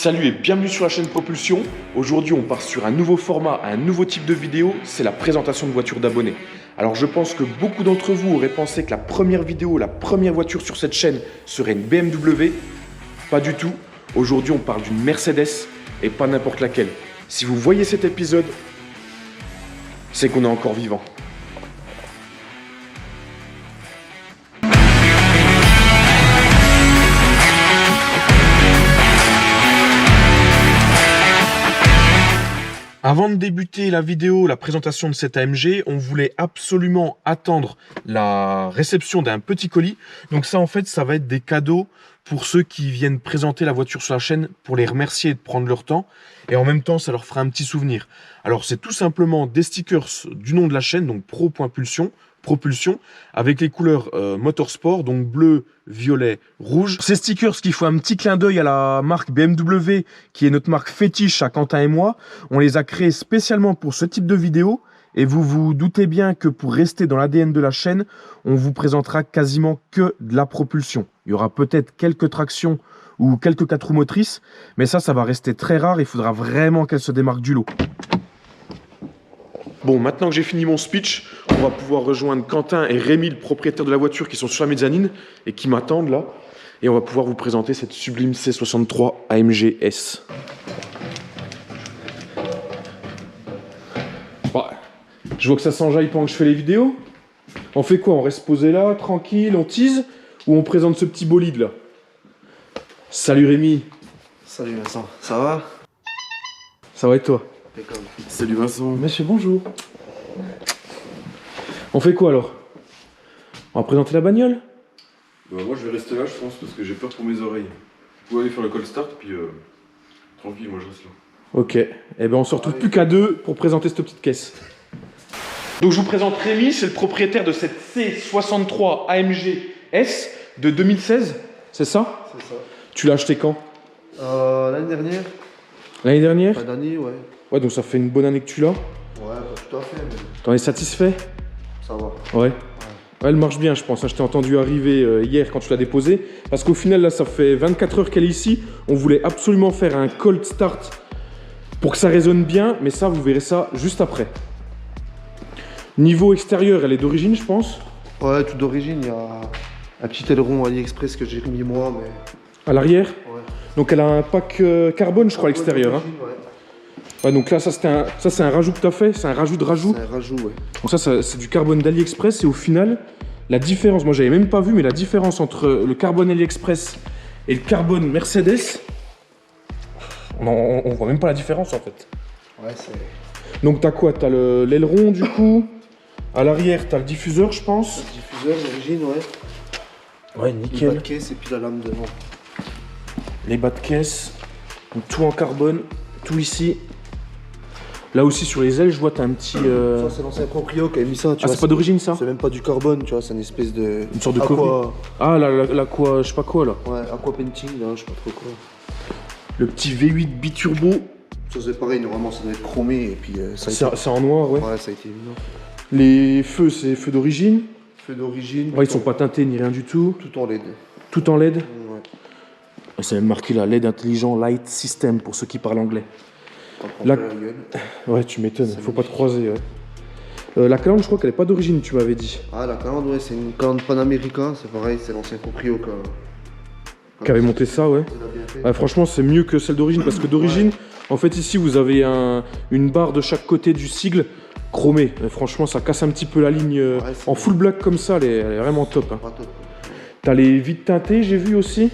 Salut et bienvenue sur la chaîne Propulsion. Aujourd'hui on part sur un nouveau format, un nouveau type de vidéo, c'est la présentation de voitures d'abonnés. Alors je pense que beaucoup d'entre vous auraient pensé que la première vidéo, la première voiture sur cette chaîne serait une BMW. Pas du tout. Aujourd'hui on parle d'une Mercedes et pas n'importe laquelle. Si vous voyez cet épisode, c'est qu'on est encore vivant. Avant de débuter la vidéo, la présentation de cette AMG, on voulait absolument attendre la réception d'un petit colis. Donc ça, en fait, ça va être des cadeaux pour ceux qui viennent présenter la voiture sur la chaîne, pour les remercier et de prendre leur temps. Et en même temps, ça leur fera un petit souvenir. Alors, c'est tout simplement des stickers du nom de la chaîne, donc Pro.Pulsion, Propulsion, avec les couleurs motorsport, donc bleu, violet, rouge. Ces stickers qui font un petit clin d'œil à la marque BMW, qui est notre marque fétiche à Quentin et moi. On les a créés spécialement pour ce type de vidéo. Et vous vous doutez bien que pour rester dans l'ADN de la chaîne, on vous présentera quasiment que de la propulsion. Il y aura peut-être quelques tractions ou quelques 4 roues motrices, mais ça va rester très rare. Il faudra vraiment qu'elle se démarque du lot. Bon, maintenant que j'ai fini mon speech, on va pouvoir rejoindre Quentin et Rémi, le propriétaire de la voiture, qui sont sur la mezzanine et qui m'attendent là. Et on va pouvoir vous présenter cette sublime C63 AMG S. Ouais. Je vois que ça s'enjaille pendant que je fais les vidéos. On fait quoi? On reste posé là, tranquille, on tease, ou on présente ce petit bolide là? Salut Rémi. Salut Vincent, ça va? Ça va et toi? Salut Vincent. Monsieur, bonjour. On fait quoi alors? On va présenter la bagnole? Bah moi je vais rester là je pense parce que j'ai peur pour mes oreilles. Vous pouvez aller faire le cold start puis tranquille, moi je reste là. Ok, et ben on se retrouve plus qu'à deux pour présenter cette petite caisse. Donc je vous présente Rémi, c'est le propriétaire de cette C63 AMG S de 2016, c'est ça? C'est ça. Tu l'as acheté quand? L'année dernière. L'année dernière? Fin d'année, ouais. Ouais, donc ça fait une bonne année que tu l'as. Ouais, pas tout à fait, mais T'en es satisfait? ça va. Ouais. Ouais, elle marche bien, je pense. Je t'ai entendu arriver hier quand tu l'as déposée. Parce qu'au final, là, ça fait 24 heures qu'elle est ici. On voulait absolument faire un cold start pour que ça résonne bien. Mais ça, vous verrez ça juste après. Niveau extérieur, elle est d'origine, je pense. Ouais, tout d'origine, il y a un petit aileron AliExpress que j'ai mis moi, mais... À l'arrière. Ouais. Donc elle a un pack carbone, je crois, à l'extérieur. Hein. Ouais. Ouais, donc là, ça c'est un rajout que tu as fait. C'est un rajout de rajout. C'est un rajout, ouais. Donc ça c'est du carbone d'AliExpress. Et au final, la différence, moi j'avais même pas vu, mais la différence entre le carbone AliExpress et le carbone Mercedes, on voit même pas la différence en fait. Ouais, c'est... Donc t'as quoi? T'as l'aileron du coup. À l'arrière, t'as le diffuseur, je pense. Le diffuseur d'origine, ouais. Ouais, Le bas nickel. de caisse et puis la lame devant. Les bas de caisse, donc tout en carbone, tout ici. Là aussi sur les ailes, je vois t'as un petit. Ça, c'est l'ancien proprio qui a mis ça, tu Ah, vois. c'est pas d'origine ça? C'est même pas du carbone, tu vois, c'est une espèce de... Une sorte de aqua... coquille. Ah, la quoi, je sais pas quoi là. Ouais, aqua painting, là, je sais pas trop quoi. Le petit V8 biturbo. Ça c'est pareil, normalement ça doit être chromé et puis ça a été... C'est en noir, ouais. Ouais, ça a été évident. Les feux, c'est feux d'origine. Feu d'origine. Ouais, ils sont pas teintés ni rien du tout. Tout en LED. Tout en LED. Ouais. C'est même marqué là, LED intelligent Light System pour ceux qui parlent anglais. T'en prends La- plein la gueule. Ouais, tu m'étonnes, C'est faut pas te magnifique. croiser. Ouais. La calandre, je crois qu'elle est pas d'origine, tu m'avais dit. Ah, la calandre, ouais, c'est une calandre Panamérica, c'est pareil, c'est l'ancien proprio Qui avait monté ça, ouais. Il a bien fait. Ouais, franchement, c'est mieux que celle d'origine parce que d'origine, en fait, ici, vous avez une barre de chaque côté du sigle chromée. Et franchement, ça casse un petit peu la ligne c'est en bon. full black comme ça. Elle est vraiment top. Hein. Pas top. T'as les vitres teintées, j'ai vu aussi.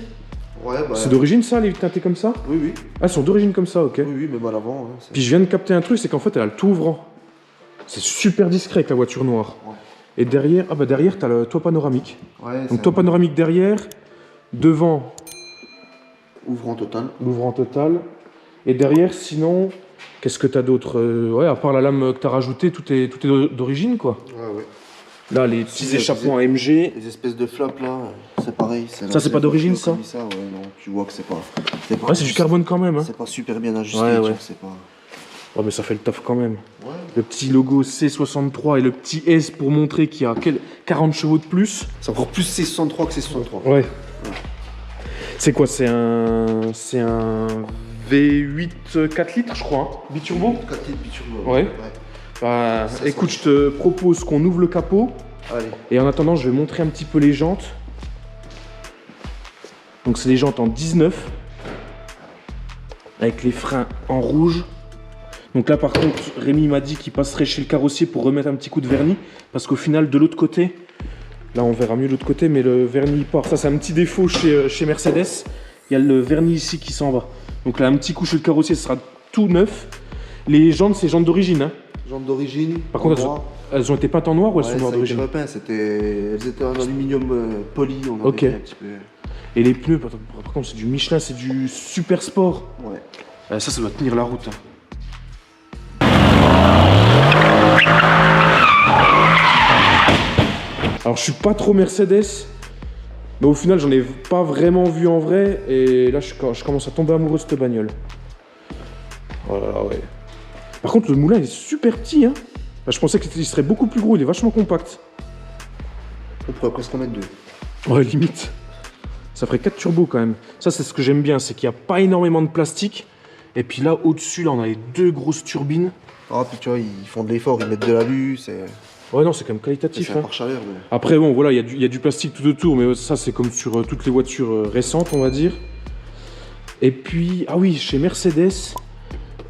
Ouais, bah. C'est d'origine ça, les vitres teintées comme ça? Oui, oui. Ah, elles sont d'origine comme ça, ok. Oui, oui, même à l'avant. Hein, c'est- Puis je viens de capter un truc, c'est qu'en fait, elle a le tout ouvrant. C'est super discret avec la voiture noire. Ouais. Et derrière, ah bah derrière, t'as le toit panoramique. Ouais, Donc c'est toit panoramique derrière, devant, ouvrant total. l'ouvrant total. Et derrière, sinon, qu'est-ce que t'as d'autre? Ouais, à part la lame que t'as rajoutée, tout est d'origine, quoi. Ouais, ouais. Là, les petits Si, échappements AMG. Les espèces de flaps là, c'est pareil. Ça, c'est pas d'origine, ça? Ouais, non, tu vois que c'est pas. Ouais, c'est du carbone quand même. Hein. C'est pas super bien ajusté, Ouais, tu ouais. vois, c'est pas. Ouais, mais ça fait le taf quand même. Ouais. Le petit logo C63 et le petit S pour montrer qu'il y a 40 chevaux de plus. C'est encore plus C63 que C63. Ouais. C'est quoi? C'est un V8 4 litres, je crois, hein. Biturbo. 4 litres biturbo. Ouais. Bah, écoute, je te propose qu'on ouvre le capot. Allez. Et en attendant, je vais montrer un petit peu les jantes. Donc c'est des jantes en 19. Avec les freins en rouge. Donc là par contre, Rémi m'a dit qu'il passerait chez le carrossier pour remettre un petit coup de vernis. Parce qu'au final, de l'autre côté, là on verra mieux de l'autre côté, mais le vernis il part. Ça c'est un petit défaut chez Mercedes. Il y a le vernis ici qui s'en va. Donc là un petit coup chez le carrossier, ce sera tout neuf. Les jantes, c'est jantes d'origine. Hein. Jantes d'origine. Par contre, elles ont été peintes en noir ou elles sont noires d'origine? Elles étaient en aluminium poli. On a ok. un petit peu... Et les pneus, par contre, c'est du Michelin, c'est du Super Sport. Ouais. Ça doit tenir la route. Hein. Alors, je suis pas trop Mercedes, mais au final, j'en ai pas vraiment vu en vrai. Et là, je commence à tomber amoureux de cette bagnole. Voilà, ouais. Par contre, le moulin, il est super petit. Hein. Bah, je pensais qu'il serait beaucoup plus gros, il est vachement compact. On pourrait presque en mettre 2. Ouais, limite. Ça ferait 4 turbos quand même. Ça, c'est ce que j'aime bien, c'est qu'il n'y a pas énormément de plastique. Et puis là, au-dessus, là, on a les 2 grosses turbines. Ah, puis tu vois, ils font de l'effort, ils mettent de l'alu, c'est... Ouais, non, c'est quand même qualitatif. C'est un pare-chaleur. Mais... Après, bon, voilà, il y a du plastique tout autour, mais ça, c'est comme sur toutes les voitures récentes, on va dire. Et puis, ah oui, chez Mercedes,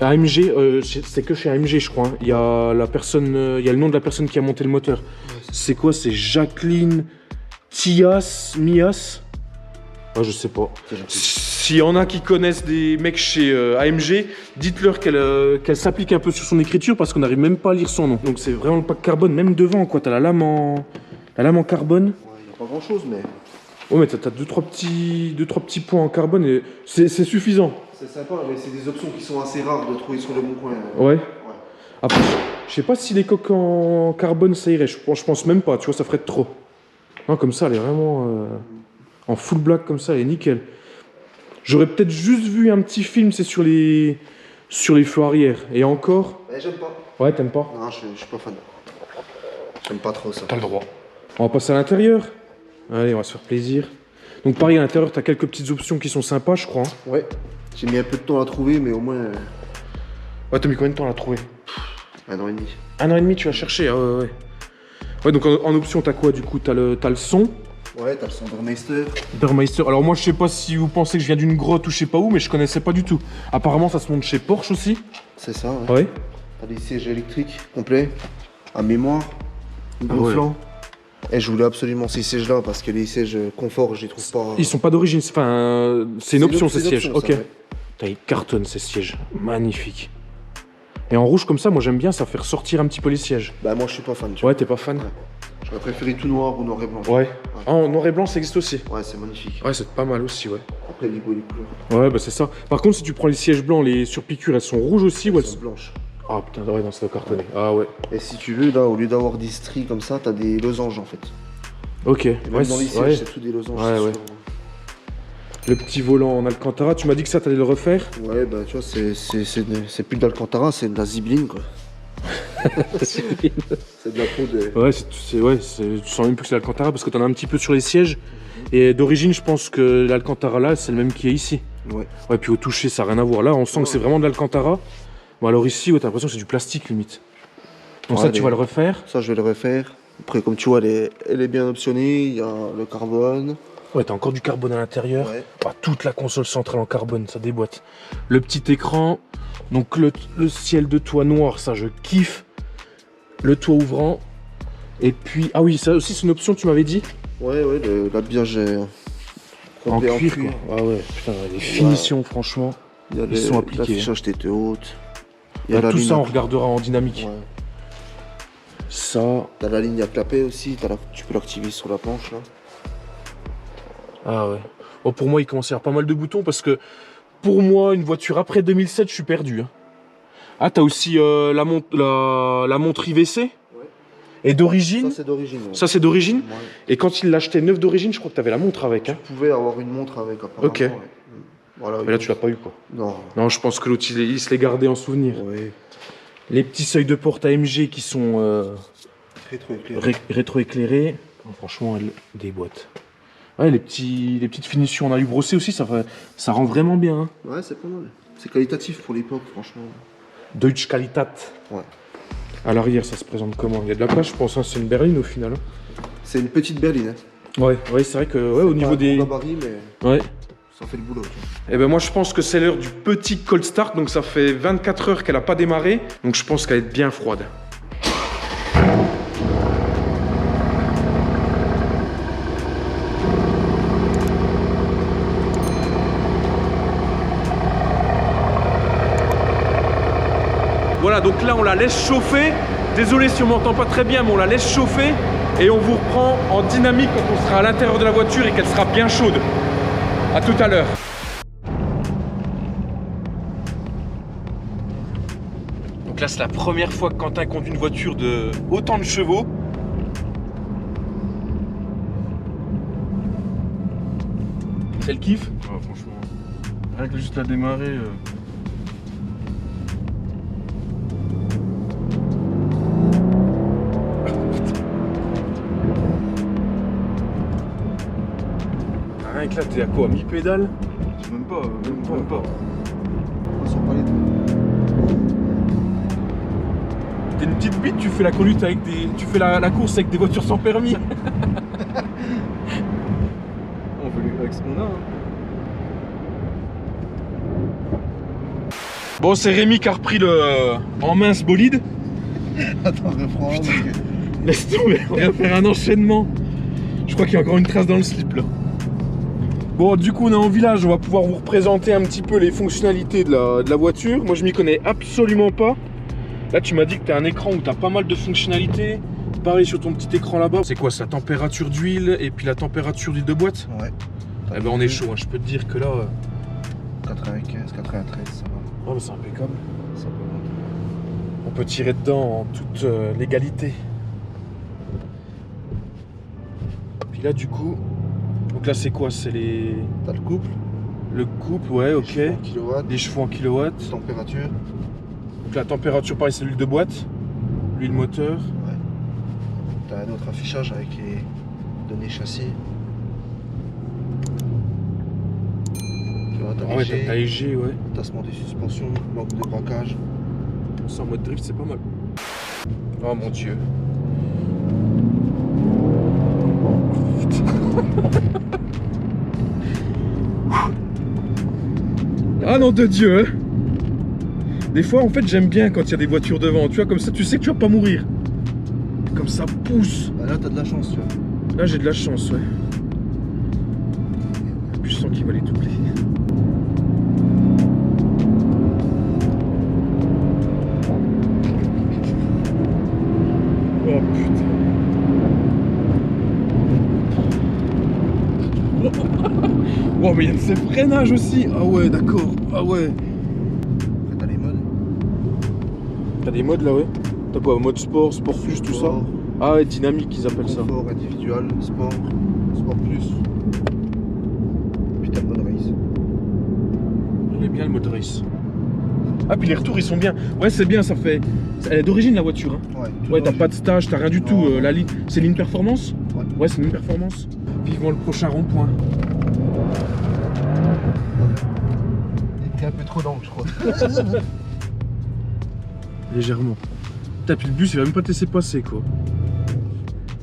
AMG, c'est que chez AMG, je crois. Il y a la personne, il y a le nom de la personne qui a monté le moteur. Ouais, c'est quoi? C'est Jacqueline Mias? Ah, je sais pas. S'il y en a qui connaissent des mecs chez AMG, dites-leur qu'elle s'applique un peu sur son écriture parce qu'on n'arrive même pas à lire son nom. Donc c'est vraiment le pack carbone, même devant quoi. T'as la lame en carbone. Ouais, y a pas grand chose mais. Ouais, mais t'as deux trois petits points en carbone et c'est suffisant. C'est sympa, mais c'est des options qui sont assez rares de trouver sur le bon coin. Ouais. Après, je sais pas si les coques en carbone ça irait. Je pense même pas. Tu vois, ça ferait trop. Non, comme ça, elle est vraiment. En full black comme ça, elle est nickel. J'aurais peut-être juste vu un petit film, c'est sur les feux arrière. Et encore. J'aime pas. Ouais, t'aimes pas? Non, je suis pas fan. J'aime pas trop ça. T'as le droit. On va passer à l'intérieur. Allez, on va se faire plaisir. Donc pareil, à l'intérieur, t'as quelques petites options qui sont sympas, je crois. Ouais. J'ai mis un peu de temps à trouver, mais au moins... Ouais, t'as mis combien de temps à la trouver? 1 an et demi. 1 an et demi, tu vas chercher, ah ouais. Ouais, donc en option, t'as quoi du coup? T'as le son. Ouais, t'as le son Burmeister. Burmeister. Alors moi, je sais pas si vous pensez que je viens d'une grotte ou je sais pas où, mais je connaissais pas du tout. Apparemment, ça se monte chez Porsche aussi. C'est ça, ouais. Ouais. T'as des sièges électriques complets, à mémoire, gonflant. Et je voulais absolument ces sièges-là parce que les sièges confort, je les trouve pas... Ils sont pas d'origine, enfin, c'est une option ces sièges. Ok. Ouais. Ils cartonnent ces sièges, magnifique. Et en rouge comme ça, moi j'aime bien, ça fait ressortir un petit peu les sièges. Bah moi je suis pas fan, tu vois. vois. Ouais, t'es pas fan? Ouais. J'aurais préféré tout noir ou noir et blanc. Ouais. Ah, en noir et blanc, ça existe aussi. Ouais, c'est magnifique. Ouais, c'est pas mal aussi, ouais. Après, les goûts et les couleurs. Ouais, bah c'est ça. Par contre, si tu prends les sièges blancs, les surpiqûres, elles sont rouges aussi ou elles sont blanches? Ah putain, ouais, non, ça doit cartonner. Ah ouais. Et si tu veux, là, au lieu d'avoir des stries comme ça, t'as des losanges en fait. Ok. Et même dans les sièges, c'est tout des losanges. Ouais. Le petit volant en Alcantara, tu m'as dit que ça, t'allais le refaire? Ouais, bah tu vois, c'est plus de l'Alcantara, c'est de la zibeline quoi. C'est de la peau de... Ouais, tu sens même plus que c'est l'Alcantara parce que t'en as un petit peu sur les sièges. Et d'origine, je pense que l'Alcantara là, c'est le même qui est ici. Ouais. Ouais, puis au toucher, ça n'a rien à voir. Là, on sent que c'est vraiment de l'Alcantara. Bon, alors ici, ouais, t'as l'impression que c'est du plastique limite. Donc ça, tu vas le refaire? Ça, je vais le refaire. Après, comme tu vois, elle est bien optionnée. Il y a le carbone. Ouais, t'as encore du carbone à l'intérieur. Ouais. Bah, toute la console centrale en carbone, ça déboîte. Le petit écran. Donc le ciel de toit noir, ça, je kiffe. Le toit ouvrant. Et puis, ah oui, ça aussi, c'est une option, tu m'avais dit? Ouais, l'habillage en cuir, quoi. Ah ouais, putain, les finitions, franchement, ils sont appliqués. L'affichage tête haute. Tout ça, on regardera en dynamique. Ouais. Ça. T'as la ligne à clapet aussi, tu peux l'activer sur la planche là. Ah ouais. Oh, pour moi, il commence à y avoir pas mal de boutons parce que pour moi, une voiture après 2007, je suis perdu. Hein. Ah, t'as aussi la montre IVC. Ouais. Et d'origine. Ça, c'est d'origine. Ouais. Ça, c'est d'origine. Ouais. Et quand il l'achetait neuf d'origine, je crois que t'avais la montre avec. Hein. Tu pouvais avoir une montre avec, apparemment. Ok. Ouais. Voilà, mais là, tu l'as pas eu, quoi. Non. Non, je pense que l'autre, il se les gardait en souvenir. Oui. Les petits seuils de porte AMG qui sont rétro-éclairés. Oh, franchement, elles déboîtent. Ouais, les petites finitions en alu brossé aussi, ça rend vraiment bien. Hein. Ouais, c'est pas mal. C'est qualitatif pour l'époque, franchement. Deutsche Qualität. Ouais. À l'arrière, ça se présente comment? Il y a de la place, je pense, hein, c'est une berline au final. C'est une petite berline. Hein. Ouais, c'est vrai que au niveau des. Gabarit, mais Ouais. ça fait le boulot. Tu vois. Et ben moi je pense que c'est l'heure du petit cold start, donc ça fait 24 heures qu'elle n'a pas démarré, donc je pense qu'elle est bien froide. Voilà, donc là on la laisse chauffer. Désolé si on m'entend pas très bien, mais on la laisse chauffer et on vous reprend en dynamique quand on sera à l'intérieur de la voiture et qu'elle sera bien chaude. A tout à l'heure. Donc là c'est la première fois que Quentin conduit une voiture de autant de chevaux. C'est le kiff? Ouais, franchement. Rien que juste la démarrer. Rien que là t'es à quoi? Mi-pédale? Même pas, même pas. On s'en parlait de... T'es une petite bite, tu fais la conduite avec des. Tu fais la course avec des voitures sans permis. On fait avec ce qu'on a. Hein. Bon, c'est Rémi qui a repris le en main ce bolide. Attends, reprends. Parce que... Laisse tomber, on vient de faire un enchaînement. Je crois qu'il y a encore une trace dans le slip là. Bon, du coup, on est en village, on va pouvoir vous représenter un petit peu les fonctionnalités de la voiture. Moi, je m'y connais absolument pas. Là, tu m'as dit que tu as un écran où tu as pas mal de fonctionnalités. Pareil sur ton petit écran là-bas. C'est quoi, c'est la température d'huile et puis la température d'huile de boîte? Ouais. Eh ben, on est chaud, hein. Je peux te dire que là. 95, 93, ça va. Oh, mais c'est impeccable. Ça va. On peut tirer dedans en toute légalité. Puis là, du coup. Donc là, c'est quoi? C'est les. T'as le couple. Le couple, ouais, ok. Kilowatts. Les chevaux en kilowatts. Température. Donc la température, pareil, c'est l'huile de boîte. L'huile moteur. Ouais. T'as un autre affichage avec les données châssis. Tu vois, t'as Ah ouais, t'as léger, ouais. tassement des suspensions, manque de braquage. Ça en mode drift, c'est pas mal. Oh mon dieu. Ah non de Dieu, hein. Des fois en fait j'aime bien quand il y a des voitures devant, tu vois, comme ça tu sais que tu vas pas mourir. Comme ça pousse. Bah là t'as de la chance, tu vois. Là j'ai de la chance, ouais. Puis je sens qu'il va les doubler. Oh putain. Wow, mais il y a de ces freinages aussi. Ah ouais, d'accord. Ah ouais. Après t'as les modes. T'as des modes là, ouais. T'as quoi? Mode sport, sport plus, tout ça. Sport, Ah ouais, dynamique, ils appellent ça. confort individuel, sport, sport plus. Puis t'as le mode race. Il est bien le mode race. Ah, puis les retours ils sont bien. Ouais, c'est bien, ça fait. Elle est d'origine la voiture. Hein. Ouais, t'as pas de stage, t'as rien du tout. Non. La ligne. C'est ligne performance? Ouais. Ouais, c'est ligne performance. Vivement le prochain rond-point. Il était un peu trop d'angle, je crois. Légèrement. Putain, puis le bus il va même pas te laisser passer quoi.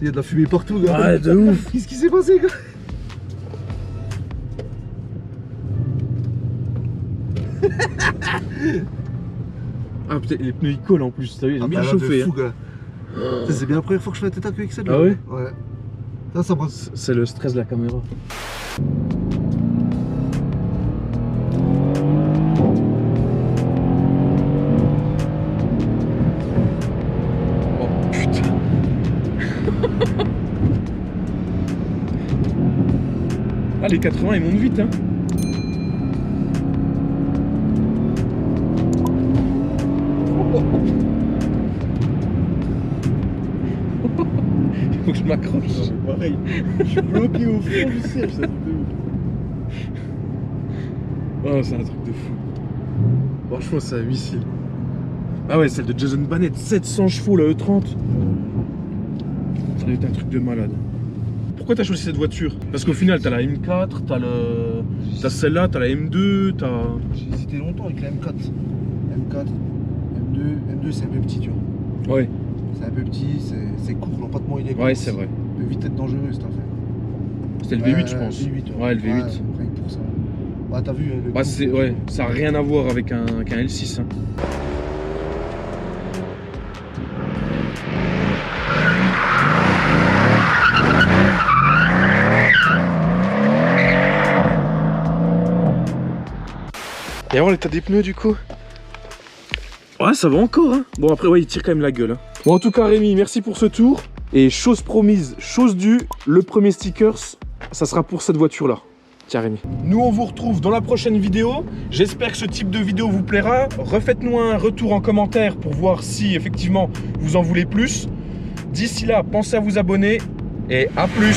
Il y a de la fumée partout, gars. Ouais, de ouf. Qu'est-ce qui s'est passé, gars? Ah putain, les pneus ils collent en plus, t'as vu, ils ont bien bah là, chauffé. de fou, Hein. gars. Putain, c'est bien la première fois que je fais un tête à queue avec ça. Ah ouais? Ouais. Ça brasse. C'est le stress de la caméra. Oh putain. Ah les 80 ils montent vite hein. Faut que je m'accroche. Pareil. Je suis bloqué au fond du siège, ça truc de ouf. Oh, c'est un truc de fou. Franchement, c'est un missile. Ah ouais, celle de Jason Bannett, 700 chevaux, la E30. Ça doit être un truc de malade. pourquoi t'as choisi cette voiture? Parce qu'au final, t'as la M4, t'as celle-là, t'as la M2, t'as... J'ai hésité longtemps avec la M4. M4, M2 c'est un peu petit, tu vois. Ouais. C'est un peu petit, c'est court, l'empattement il est court. Ouais, c'est vrai. Ça peut vite être dangereux cette affaire. C'était le V8, je pense. V8, Ouais, le V8. rien que pour ça. Ouais, t'as vu le Ouais, couple, ouais, ça n'a rien à voir avec un L6. Hein. Et alors l'état des pneus du coup? Ouais, ça va encore hein. Bon après ouais, il tire quand même la gueule hein. Bon en tout cas Rémi, merci pour ce tour. Et chose promise, chose due, le premier stickers, ça sera pour cette voiture là. Tiens Rémi. Nous on vous retrouve dans la prochaine vidéo. J'espère que ce type de vidéo vous plaira. Refaites-nous un retour en commentaire pour voir si effectivement vous en voulez plus. D'ici là, pensez à vous abonner et à plus.